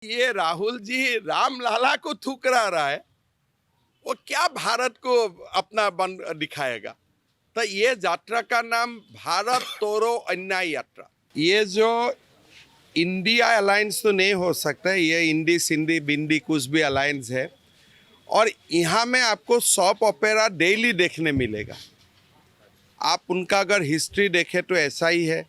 ये राहुल जी रामलाला को ठुकरा रहा है, वो क्या भारत को अपना बन दिखाएगा। तो ये यात्रा का नाम भारत तोड़ो अन्याय यात्रा। ये जो इंडिया अलायंस तो नहीं हो सकता, ये इंडी सिंधी बिंदी कुछ भी अलायंस है। और यहाँ में आपको सॉप ओपेरा डेली देखने मिलेगा। आप उनका अगर हिस्ट्री देखें तो ऐसा ही है।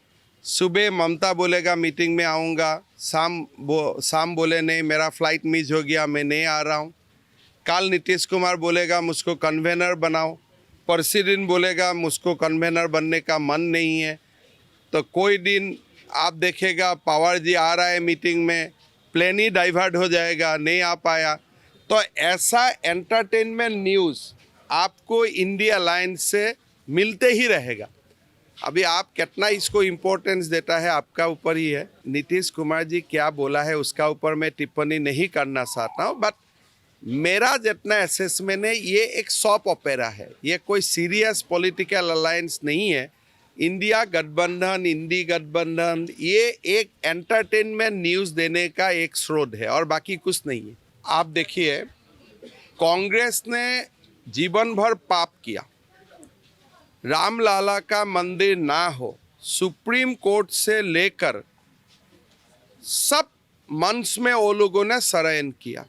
सुबह ममता बोलेगा मीटिंग में आऊँगा, शाम बोले नहीं मेरा फ्लाइट मिस हो गया मैं नहीं आ रहा हूँ। कल नीतीश कुमार बोलेगा मुझको कन्वेनर बनाओ, परसी दिन बोलेगा मुझको कन्वेनर बनने का मन नहीं है। तो कोई दिन आप देखेगा पवार जी आ रहा है मीटिंग में, प्लेन ही डाइवर्ट हो जाएगा, नहीं आ पाया। तो ऐसा एंटरटेनमेंट न्यूज़ आपको इंडिया अलायंस से मिलते ही रहेगा। अभी आप कितना इसको इम्पोर्टेंस देता है आपका ऊपर ही है। नीतीश कुमार जी क्या बोला है उसका ऊपर मैं टिप्पणी नहीं करना चाहता हूँ, बट मेरा जितना असेसमेंट है ये एक सॉप ओपेरा है, ये कोई सीरियस पॉलिटिकल अलायंस नहीं है। इंडिया गठबंधन, इंडी गठबंधन ये एक एंटरटेनमेंट न्यूज़ देने का एक स्रोत है और बाकी कुछ नहीं है। आप देखिए कांग्रेस ने जीवन भर पाप किया, रामलाला का मंदिर ना हो, सुप्रीम कोर्ट से लेकर सब मंच में वो लोगों ने षड्यंत्र किया।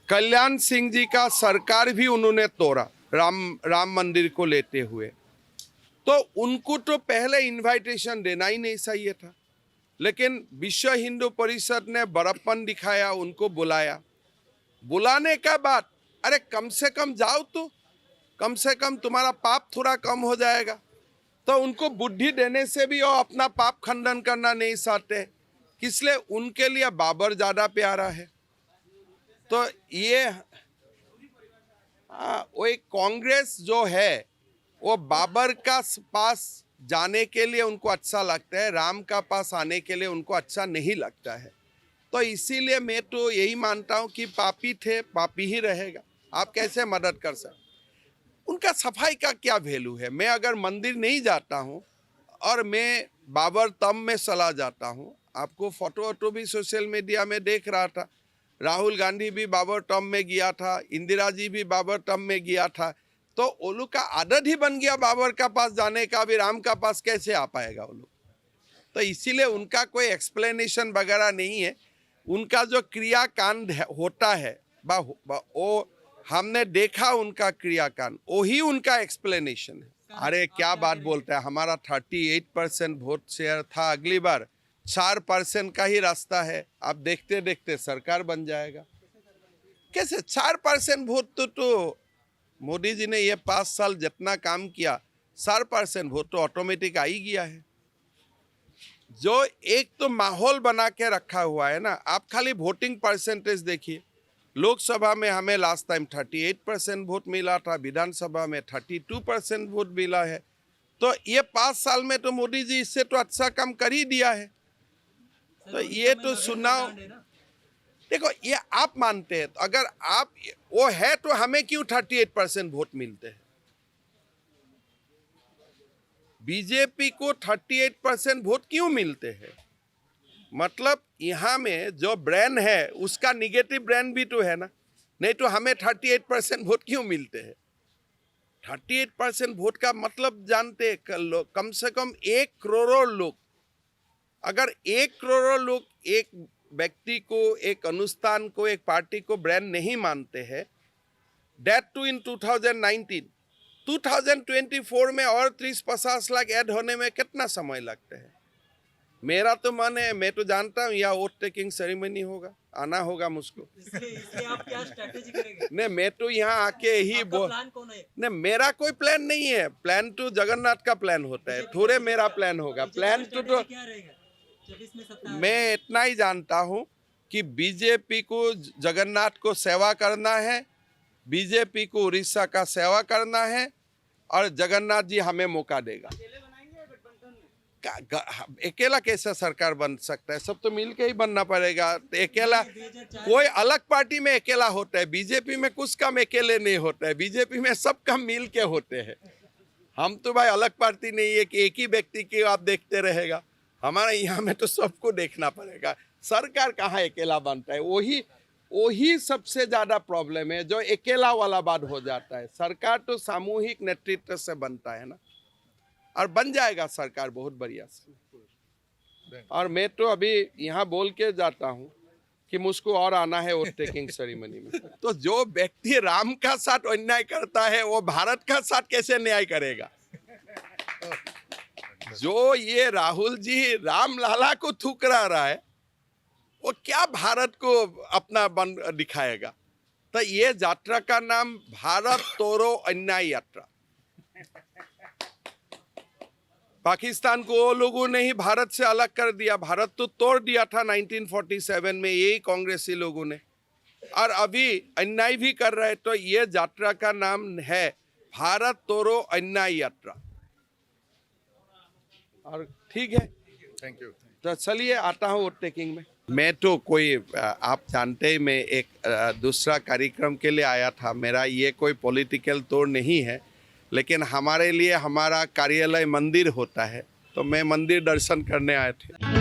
कल्याण सिंह जी का सरकार भी उन्होंने तोड़ा राम मंदिर को लेते हुए। तो उनको तो पहले इनविटेशन देना ही नहीं चाहिए था, लेकिन विश्व हिंदू परिषद ने बड़प्पन दिखाया, उनको बुलाया। बुलाने का बाद अरे कम से कम जाओ तो, कम से कम तुम्हारा पाप थोड़ा कम हो जाएगा। तो उनको बुद्धि देने से भी वो अपना पाप खंडन करना नहीं चाहते, इसलिए उनके लिए बाबर ज़्यादा प्यारा है। तो ये वो एक कांग्रेस जो है वो बाबर का पास जाने के लिए उनको अच्छा लगता है, राम का पास आने के लिए उनको अच्छा नहीं लगता है। तो इसीलिए मैं तो यही मानता हूँ कि पापी थे पापी ही रहेगा। आप कैसे मदद कर सकते, उनका सफाई का क्या वैल्यू है। मैं अगर मंदिर नहीं जाता हूँ और मैं बाबर तब में चला जाता हूँ, आपको फोटो वोटो भी सोशल मीडिया में देख रहा था, राहुल गांधी भी बाबर टर्म में गया था, इंदिरा जी भी बाबर टर्म में गया था। तो ओलू का आदत ही बन गया बाबर का पास जाने का, भी राम का पास कैसे आ पाएगा वो लोग। तो इसीलिए उनका कोई एक्सप्लेनेशन वगैरह नहीं है। उनका जो क्रियाकांड होता है वो हमने देखा, उनका क्रियाकांड वही उनका एक्सप्लेनेशन है। अरे क्या बात बोलते हैं, हमारा 38% वोट शेयर था, अगली बार 4% का ही रास्ता है। आप देखते देखते सरकार बन जाएगा। कैसे 4% वोट तो मोदी जी ने ये 5 साल जितना काम किया 4% वोट तो ऑटोमेटिक आ ही गया है। जो एक तो माहौल बना के रखा हुआ है ना, आप खाली वोटिंग परसेंटेज देखिए। लोकसभा में हमें लास्ट टाइम 38% वोट मिला था, विधानसभा में 32% वोट मिला है। तो ये 5 साल में तो मोदी जी इससे तो अच्छा काम कर ही दिया है। तो ये तो सुनाओ, देखो ये आप मानते हैं, तो अगर आप वो है तो हमें क्यों 38% वोट मिलते हैं। बीजेपी को 38% वोट क्यों मिलते हैं, मतलब यहाँ में जो ब्रांड है उसका निगेटिव ब्रांड भी तो है ना, नहीं तो हमें 38% वोट क्यों मिलते हैं। 38% वोट का मतलब जानते कम से कम 1 करोड़ लोग, अगर 1 करोड़ लोग एक व्यक्ति को, एक अनुष्ठान को, एक पार्टी को ब्रांड नहीं मानते हैं, दैट टू इन 2024 में और 30-50 लाख ऐड होने में कितना समय लगता है। मेरा तो मन है, मैं तो जानता हूँ यह वोट टेकिंग सेरेमनी होगा, आना होगा मुझको। इसलिए आप क्या स्ट्रैटेजी करेंगे? नहीं मैं तो यहाँ आके ही प्लान कौन है? नहीं मेरा कोई प्लान नहीं है, प्लान तो जगन्नाथ का प्लान होता है, थोड़े मेरा प्लान होगा। प्लान तो क्या रहेगा 24 में सत्ता? मैं इतना ही जानता हूँ कि बीजेपी को जगन्नाथ को सेवा करना है, बीजेपी को उड़ीसा का सेवा करना है और जगन्नाथ जी हमें मौका देगा। अकेला कैसे सरकार बन सकता है, सब तो मिलके ही बनना पड़ेगा। अकेला कोई अलग पार्टी में अकेला होता है, बीजेपी में कुछ काम अकेले नहीं होता है, बीजेपी में सब काम मिल के होते हैं। हम तो भाई अलग पार्टी नहीं है कि एक ही व्यक्ति की आप देखते रहेगा, हमारे यहाँ में तो सबको देखना पड़ेगा, सरकार कहाँ अकेला बनता है, वही सबसे ज्यादा प्रॉब्लम है, जो अकेला वाला बात हो जाता है। सरकार तो सामूहिक नेतृत्व से बनता है ना, और बन जाएगा सरकार बहुत बढ़िया से। और मैं तो अभी यहाँ बोल के जाता हूँ कि मुझको और आना है वोट टेकिंग सेरेमनी में। तो जो व्यक्ति राम का साथ अन्याय करता है वो भारत का साथ कैसे न्याय करेगा? जो ये राहुल जी राम लाला को ठुकरा रहा है, वो क्या भारत को अपना बन दिखाएगा? तो ये यात्रा का नाम भारत तोड़ो अन्याय यात्रा। पाकिस्तान को वो लोगों ने ही भारत से अलग कर दिया, भारत तो तोड़ दिया था 1947 में यही कांग्रेसी लोगों ने, और अभी अन्याय भी कर रहे। तो ये यात्रा का नाम है भारत तोड़ो अन्याय यात्रा। और ठीक है, थैंक यू। तो चलिए आता हूँ वोट टेकिंग में। मैं तो कोई आप जानते ही, मैं एक दूसरा कार्यक्रम के लिए आया था। मेरा ये कोई पॉलिटिकल तोड़ नहीं है, लेकिन हमारे लिए हमारा कार्यालय मंदिर होता है, तो मैं मंदिर दर्शन करने आए थे।